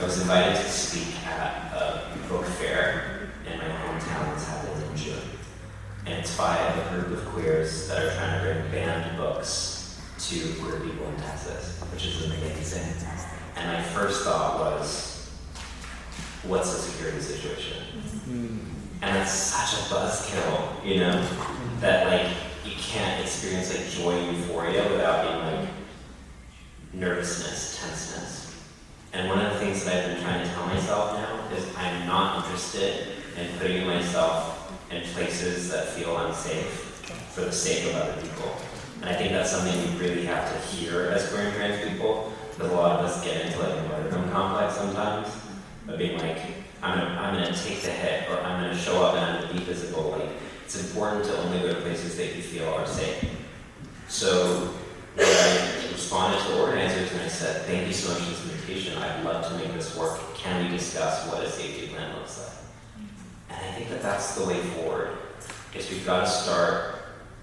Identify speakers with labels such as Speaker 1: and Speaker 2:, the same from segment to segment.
Speaker 1: I was invited to speak at a book fair in my hometown that's happening in June. And it's by a group of queers that are trying to bring banned books to queer people in Texas, which is amazing. And my first thought was, what's the security situation? And that's such a buzzkill, you know, that like you can't experience like joy and euphoria without being like nervousness, tenseness. And one of the things that I've been trying to tell myself now is I'm not interested in putting myself in places that feel unsafe for the sake of other people. And I think that's something we really have to hear as queer and trans people, because a lot of us get into like a martyrdom complex sometimes, of being like, I'm gonna take the hit, or I'm gonna show up and I'm gonna be visible. Like, it's important to only go to places that you feel are safe. So when I responded to the organizers and I said, thank you so much for this invitation, I'd love to make this work. Can we discuss what a safety plan looks like? And I think that that's the way forward, is we've got to start,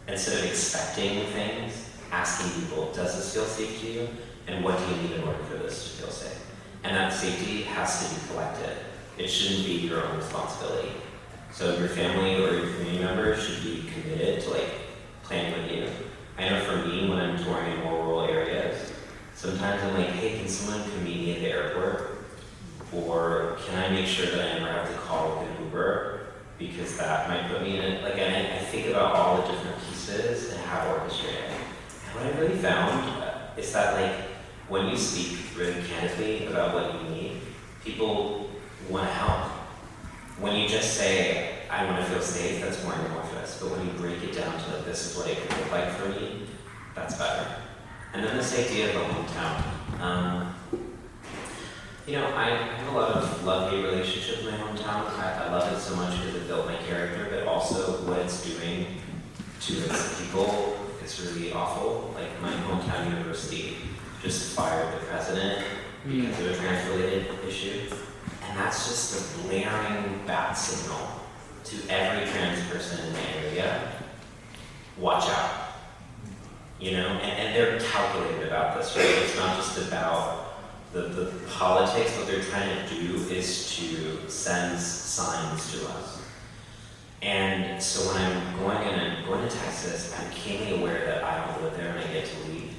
Speaker 1: instead of expecting things, asking people, does this feel safe to you? And what do you need in order for this to feel safe? And that safety has to be collected. It shouldn't be your own responsibility. So your family or your community members should be committed to like planning with you. I know for me, when I'm touring in more rural areas, sometimes I'm like, hey, can someone come meet me at the airport? Or can I make sure that I never have to call an Uber? Because that might put me in it. Like, I think about all the different pieces and how to orchestrate it. And what I really found is that like, when you speak really candidly about what you need, people want to help. When you just say, I want to feel safe, that's more amorphous. But when you break it down to like, this is what it could look like for me, that's better. And then this idea of a hometown. You know, I have a lot of love-hate relationship with my hometown. I love it so much because it built my character, but also what it's doing to its people, it's really awful. Like, my hometown university just fired the president because of a trans-related issue. And that's just a blaring bat signal to every trans person in the area. Watch out. You know, and they're calculated about this, right? It's not just about the politics. What they're trying to do is to send signs to us. And so when I'm going to Texas, I'm keenly aware that I don't live there and I get to leave.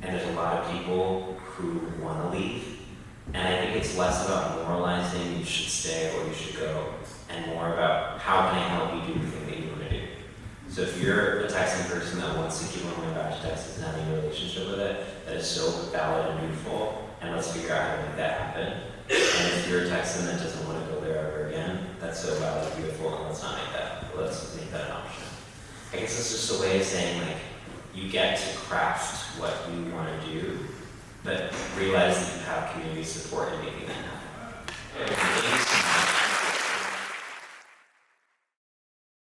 Speaker 1: And there's a lot of people who want to leave. And I think it's less about moralizing, you should stay or you should go, and more about how can I help you do the thing that you want to do. So if you're a Texan person that wants to keep on going back to Texas and having a relationship with it, that is so valid and beautiful, and let's figure out how to make that happen. And if you're a Texan that doesn't want to go there ever again, that's so valid and beautiful, and let's not make that. Let's make that an option. I guess it's just a way of saying, like, you get to craft what you want to do, but realize that you have community support in making that happen.